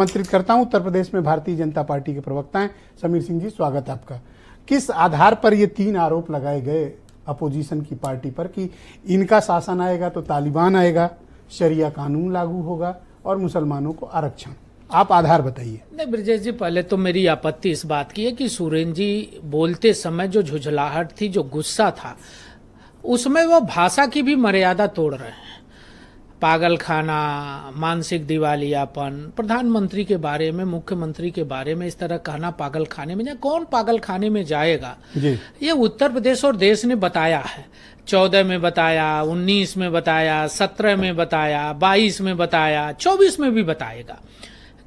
आमंत्रित करता हूं। उत्तर प्रदेश में भारतीय जनता पार्टी के प्रवक्ता हैं समीर सिंह जी, स्वागत है आपका। किस आधार पर ये 3 आरोप लगाए गए अपोजिशन की पार्टी पर कि इनका शासन आएगा तो तालिबान आएगा, शरिया कानून लागू होगा और मुसलमानों को आरक्षण? आप आधार बताइए। नहीं ब्रजेश जी, पहले तो मेरी आपत्ति इस बात की है कि सुरेंद्र जी बोलते समय जो झुंझलाहट थी, जो गुस्सा था, उसमें वो भाषा की भी मर्यादा तोड़ रहे हैं। पागल खाना, मानसिक दिवालियापन, प्रधानमंत्री के बारे में, मुख्यमंत्री के बारे में इस तरह कहना, पागल खाने में जाए, कौन पागल खाने में जाएगा? ये उत्तर प्रदेश और देश ने बताया है। 14 में बताया, 19 में बताया, 17 में बताया, 22 में बताया, 24 में भी बताएगा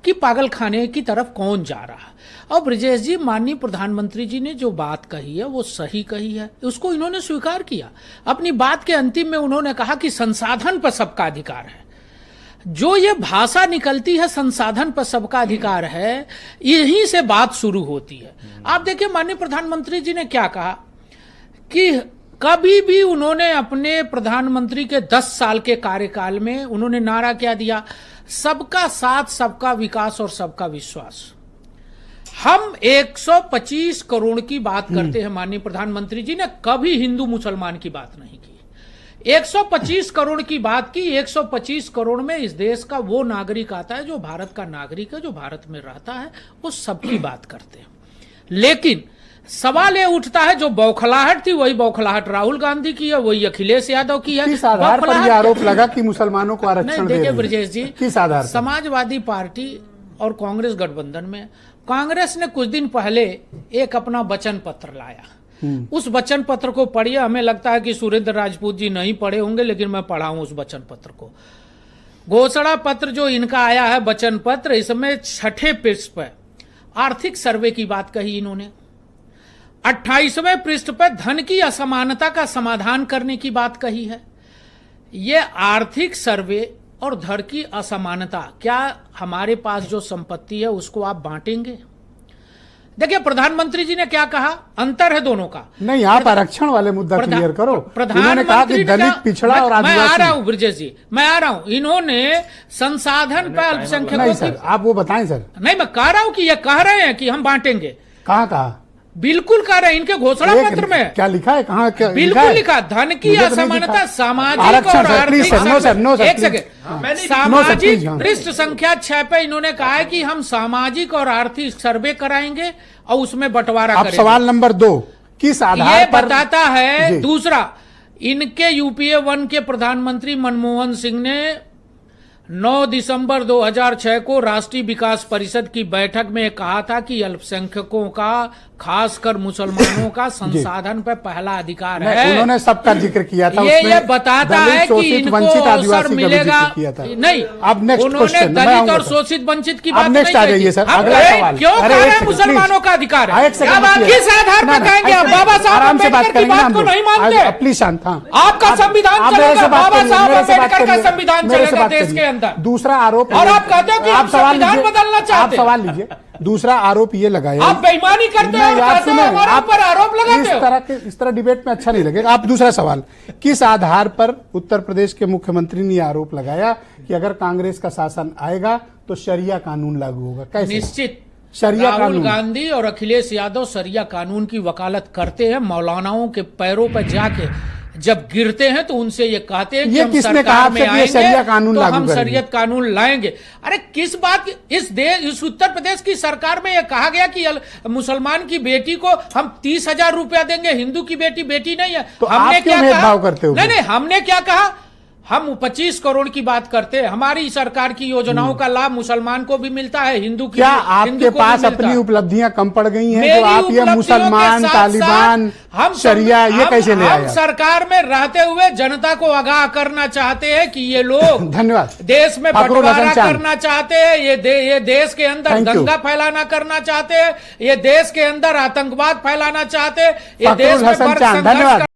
कि पागल खाने की तरफ कौन जा रहा है। और ब्रजेश जी, माननीय प्रधानमंत्री जी ने जो बात कही है वो सही कही है, उसको इन्होंने स्वीकार किया। अपनी बात के अंतिम में उन्होंने कहा कि संसाधन पर सबका अधिकार है। जो ये भाषा निकलती है संसाधन पर सबका अधिकार है, यहीं से बात शुरू होती है। आप देखिए माननीय प्रधानमंत्री जी ने क्या कहा कि कभी भी उन्होंने अपने प्रधानमंत्री के 10 साल के कार्यकाल में उन्होंने नारा क्या दिया? सबका साथ, सबका विकास और सबका विश्वास। हम 125 करोड़ की बात करते हैं, माननीय प्रधानमंत्री जी ने कभी हिंदू मुसलमान की बात नहीं की। 125 करोड़ की बात की। 125 करोड़ में इस देश का वो नागरिक आता है जो भारत का नागरिक है, जो भारत में रहता है, वो सबकी बात करते हैं। लेकिन सवाल ये उठता है, जो बौखलाहट थी वही बौखलाहट राहुल गांधी की है, वही अखिलेश यादव की है। किस आधार पर यह आरोप लगा कि मुसलमानों को आरक्षण दे रहे हैं? ब्रजेश जी, किस आधार पर? समाजवादी पार्टी और कांग्रेस गठबंधन में कांग्रेस ने कुछ दिन पहले एक अपना वचन पत्र लाया। उस वचन पत्र को पढ़िए। हमें लगता है कि सुरेंद्र राजपूत जी नहीं पढ़े होंगे, लेकिन मैं पढ़ा हूं उस वचन पत्र को। घोषणा पत्र जो इनका आया है, वचन पत्र, इसमें 6ठे पृष्ठ पर आर्थिक सर्वे की बात कही इन्होंने। 28वें पृष्ठ पर धन की असमानता का समाधान करने की बात कही है। ये आर्थिक सर्वे और धन की असमानता, क्या हमारे पास जो संपत्ति है उसको आप बांटेंगे? देखिए प्रधानमंत्री जी ने क्या कहा, अंतर है दोनों का। नहीं, आप आरक्षण वाले मुद्दा क्लियर करो। इन्होंने कहा कि दलित, पिछड़ा और आदिवासी। मैं आ रहा हूं ब्रजेश जी, मैं आ रहा हूं। इन्होंने संसाधन पर अल्पसंख्यकों की, आप वो बताएं सर। नहीं, मैं कह रहा हूं कि ये कह रहे हैं कि हम बांटेंगे। कहाँ कहा? बिल्कुल कह रहे हैं, इनके घोषणा पत्र में क्या लिखा है? कहाँ बिल्कुल लिखा, धन की असमानता, सामाजिक और आर्थिक। एक सेकंड, सामाजिक पृष्ठ संख्या 6 पे इन्होंने कहा है कि हम सामाजिक और आर्थिक सर्वे कराएंगे और उसमें बंटवारा करेंगे। सवाल नंबर 2 किस आधार ये पर बताता है? दूसरा, इनके यूपीए 1 के प्रधानमंत्री मनमोहन सिंह ने 9 दिसंबर 2006 को राष्ट्रीय विकास परिषद की बैठक में कहा था कि अल्पसंख्यकों का, खासकर मुसलमानों का संसाधन पर पहला अधिकार है। उन्होंने सबका जिक्र किया था। ये बताता है कि इनको अवसर मिलेगा। नहीं, अब नेक्स्ट उन्होंने दलित और शोषित वंचित की बात नहीं कही। क्यों कह रहे हैं मुसलमानों का अधिकार है? किस आधार पर कहेंगे? बाबा साहब अम्बेडकर की बात को नहीं मानते? प्लीज शांत। आपका संविधान चलेगा, बाबा साहब अम्बेडकर का संविधान चलेगा देश के अंदर। दूसरा आरोप, और आप कहते हो कि आप संविधान बदलना चाहते हैं। आप सवाल लीजिए। दूसरा आरोप ये लगाया, आप बेईमानी करते हो, आप पर आरोप लगाते हो। इस तरह डिबेट में अच्छा नहीं लगेगा। आप दूसरा सवाल, किस आधार पर उत्तर प्रदेश के मुख्यमंत्री ने आरोप लगाया कि अगर कांग्रेस का शासन आएगा तो शरिया कानून लागू होगा? कैसे? निश्चित शरिया कानून। राहुल गांधी और अखिलेश यादव शरिया कानून की वकालत करते हैं। मौलानाओं के पैरों पर जाके जब गिरते हैं तो उनसे ये कहते हैं कि हम सरकार में आएंगे तो हम शरीयत कानून लाएंगे। अरे किस बात की? इस उत्तर प्रदेश की सरकार में ये कहा गया कि मुसलमान की बेटी को हम 30,000 रुपया देंगे, हिंदू की बेटी नहीं है। तो हमने क्या कहा? नहीं, हमने क्या कहा? हम 25 करोड़ की बात करते हैं। हमारी सरकार की योजनाओं का लाभ मुसलमान को भी मिलता है, हिंदू की। क्या आपके पास अपनी उपलब्धियां कम पड़ गई हैं जो आप ये मुसलमान, तालिबान, शरिया ये कैसे ले आए? हम सरकार में रहते हुए जनता को आगाह करना चाहते हैं कि ये लोग धन्यवाद देश में बंटवारा करना चाहते हैं, ये देश के अंदर दंगा फैलाना करना चाहते हैं, ये देश के अंदर आतंकवाद फैलाना चाहते हैं, ये देश में धन्यवाद।